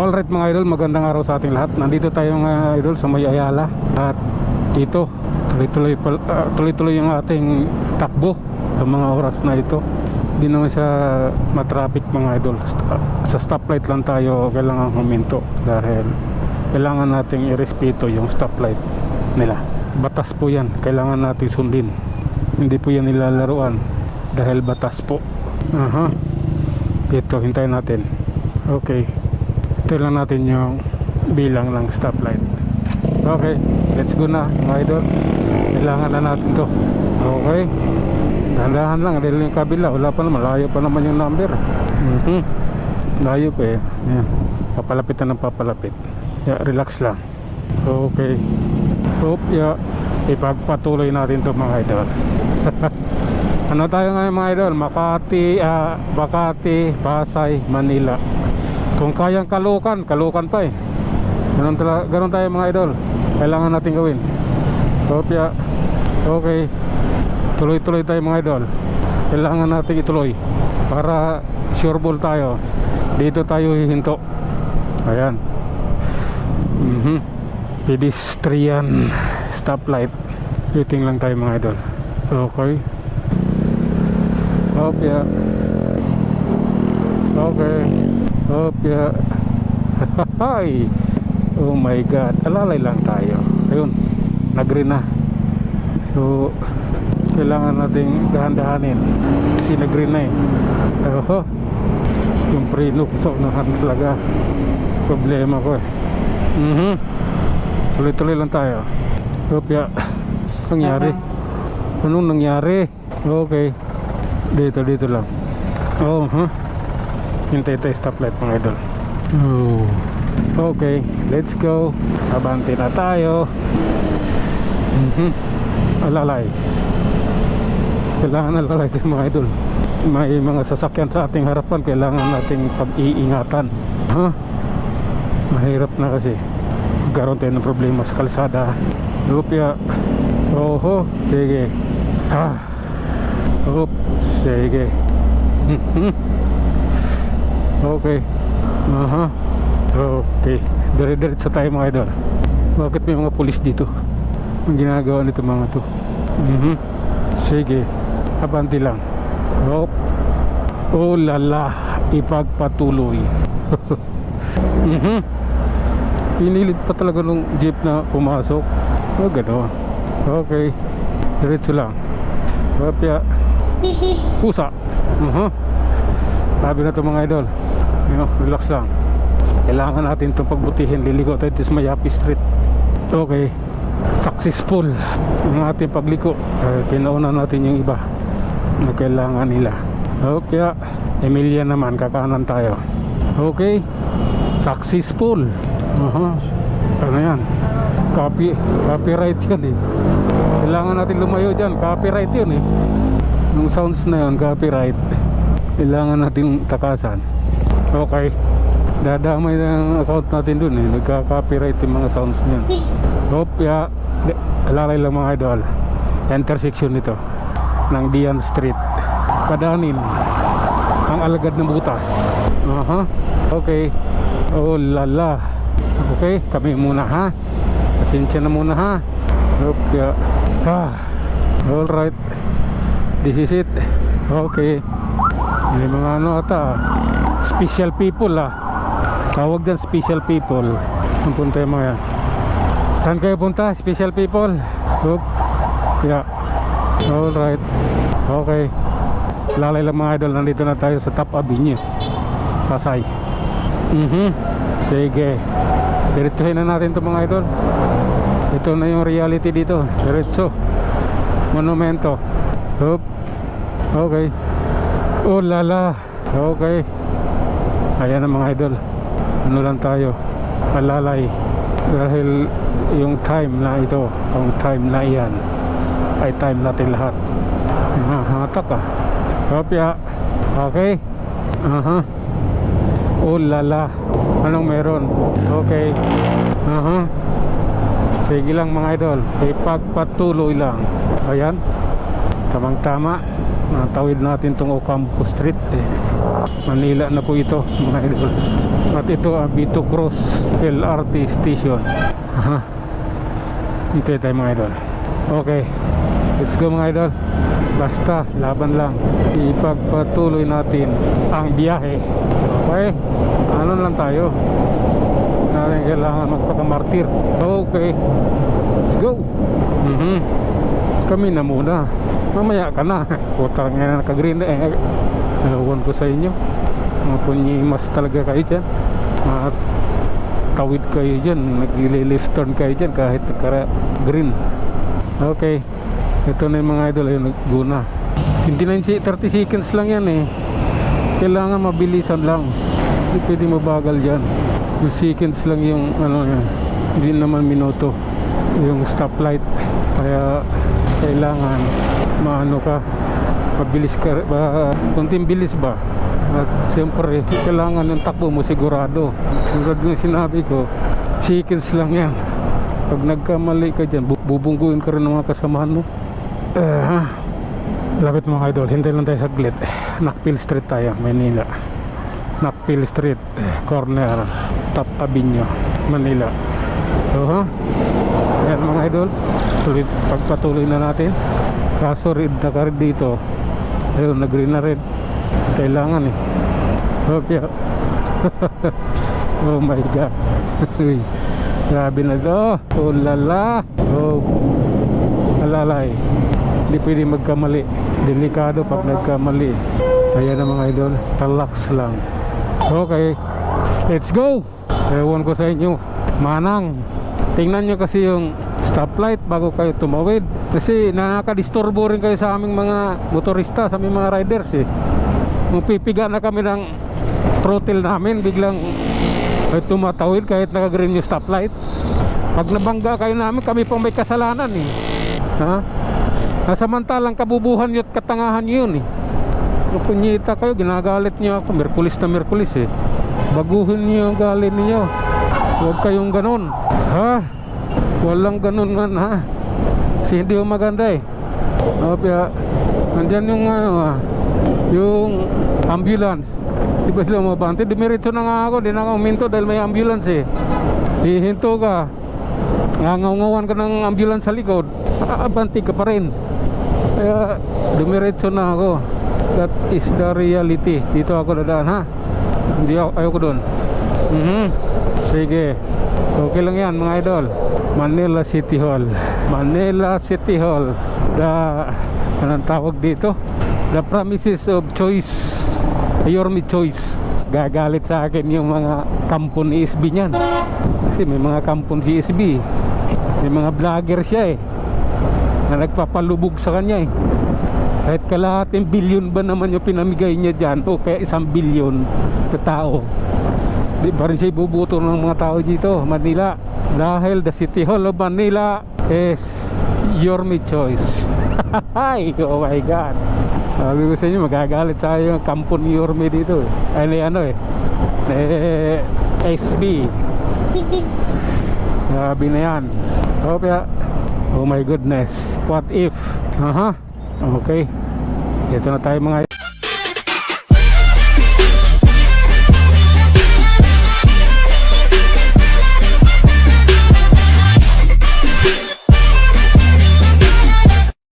Alright mga idol, magandang araw sa ating lahat. Nandito tayo mga idol sa May Ayala. At ito, tuloy-tuloy yung ating takbo sa mga oras na ito. Hindi naman siya matraffic mga idol. Sa stoplight lang tayo kailangan huminto dahil kailangan nating irespeto yung stoplight nila. Batas po yan, kailangan natin sundin. Hindi po yan nilalaruan dahil batas po. Dito, hintayin natin. Okay, ito lang natin yung bilang ng stoplight. Okay, let's go na mga idol. Kailangan na natin to. Okay, dahan-dahan lang dahil yung kabila wala pa naman, layo pa naman yung number. Layo pa eh. Ayan. Papalapit na ng papalapit. Relax lang. Okay. Ipagpatuloy natin to mga idol. Ano tayo ngayon mga idol? Makati, Pasay, Manila. Kung kayang kalukan pa eh. Ganun tayo mga idol. Kailangan natin gawin. Okay. Tuloy-tuloy tayo mga idol. Kailangan natin ituloy para sure ball tayo. Dito tayo hihinto. Ayan. Pedestrian stoplight. Waiting lang tayo mga idol. Okay. Hi. Oh my god, alalay lang tayo. Ayun, nag-green na. So kailangan nating dahan-dahanin kasi nag-green na eh. Yung preno ko nahan talaga problema ko eh. Tuloy-tuloy lang tayo. Nangyari? Anong nangyari? Okay, dito lang. Hintay tayo stoplight mga idol. Okay, let's go. Abante na tayo. Alalay. Kailangan alalay tayo mga idol. May mga sasakyan sa ating harapan, kailangan nating pag-iingatan. Mahirap na kasi magkaroon tayo ng problema sa kalsada. Sige. Sige. Okay. Okay. Dire-diretso tayo mga idol. Bakit may mga pulis dito? Ang ginagawa nito mga to? Sige. Abante lang. Oh lala. Ipagpatuloy. Pinilit pa talaga nung jeep na pumasok. Gano'n. Okay. Diretso lang. Pusa. Sabi na ito mga idol. Relax lang. Kailangan natin itong pagbutihin. Liligo tayo sa Mayapi Street. Okay. Successful ang ating pagliko. Pinauna natin yung iba na kailangan nila. Okay. Emilia naman, kakanan tayo. Okay. Successful. Ano yan? Copyright yan eh. Kailangan natin lumayo dyan. Copyright yun eh. Yung sounds na yun, copyright. Kailangan natin takasan. Okay. Dadamay ng account natin dun eh. Nagka-copyright yung mga sounds niyan. Alalay lang mga idol. Intersection nito ng Dian Street. Padanin ang alagad ng butas. Okay. Oh lala. Okay, kami muna ha. Pasensya na muna ha. Alright. This is it. Okay. May mga ano ata, special people tawag dyan special people. Ang punta yung mga yan. Saan kayo punta? Special people. Alright. Okay. Lalay lang mga idol. Nandito na tayo sa Top Avenue, Pasay. Sige. Diretsuhin na natin ito mga idol. Ito na yung reality dito. Diretso. Monumento. Okay. Oh lala. Okay. Ayan na mga idol. Ano lang tayo, alalay. Dahil yung time na ito, ang time na iyan ay time natin lahat. Hatak Okay. Oh lala. Anong meron? Okay. Sige lang mga idol. Ipagpatuloy lang. Ayan. Tamang tama. Natawid natin tong Ocampo Street. Manila na po ito mga idol. At ito ang Vito Cruz LRT Station. Hintay tayo mga idol. Okay, let's go mga idol. Basta laban lang, ipagpatuloy natin ang biyahe. Okay, ano lang tayo, natin kailangan magpakamartir. Okay, let's go. Kami na muna, mamaya ka na. Puta nga na naka-green na ewan ko sa inyo, mga punyimas talaga kayo dyan, mga tawid kayo dyan, nag-left turn kayo dyan kahit naka-green. Okay, ito na yung mga idol, ayun, nagguna. 30 seconds lang yan eh. Kailangan mabilisan lang, hindi pwede mabagal dyan. Yung seconds lang yung ano yan, hindi naman minuto yung stoplight. Kaya kailangan maano ka, mabilis ka, kunting bilis ba. At siyempre kailangan yung takbo mo sigurado. Sigurado yung sinabi ko, seconds lang yan. Pag nagkamali ka dyan, bubungguin ka rin ng mga kasamahan mo. Lapit mga idol, hintay lang tayo saglit. Nakpil Street tayo, Manila. Nakpil Street, corner Top Avenue, Manila. Yan mga idol, pagpatuloy na natin. Kaso red na ka rin dito. Ayun, nag-green na red. Kailangan eh. Okay. Oh my god. Grabe na to. Oh lala. Oh alalay. Hindi pwede magkamali. Delikado pag nagkamali. Ayan na mga idol, relax lang. Okay, let's go. Ewan ko sa inyo, manang, tingnan nyo kasi yung stoplight bago kayo tumawid. Kasi nakakadisturbo rin kayo sa aming mga motorista, sa aming mga riders eh. Kung pipiga na kami ng throttle namin, biglang tumatawid kahit naka-green yung stoplight. Pag nabangga kayo namin, kami pang may kasalanan eh. Samantalang kabubuhan nyo at katangahan nyo yun eh. Punyita kayo, ginagalit nyo ako Merkulis na Merkulis eh. Baguhin nyo yung galit niyo. Huwag kayong ganon, walang ganon man kasi hindi yung maganda eh. Kaya nandyan yung yung ambulance. Di ba sila mabante? Dimeritso na nga ako, di na ako uminto dahil may ambulance eh. Hihinto ka, ngangaw-ngawan ka ng ambulance sa likod, abanti ka pa rin. Kaya dumiretso na ako. That is the reality. Dito ako dadaan hindi ako, ayoko doon. Sige, okay lang yan mga idol. Manila City Hall. Manila City Hall. Anong tawag dito? The premises of choice, your choice. Gagalit sa akin yung mga kampon ni SB niyan. Kasi may mga kampon si SB, may mga vlogger siya eh, na nagpapalubog sa kanya eh. Kahit kalahating bilyon ba naman yung pinamigay niya dyan, o kaya 1 bilyon na tao, di pa rin siya ibubuto ng mga tao dito, Manila. Dahil the City Hall of Manila is your choice. Oh my god. Sabi ko sa inyo, magagalit sa yung kampon ni Yorme dito SB. Sabi na yan. Oh my goodness, what if? Okay, ito na tayo mga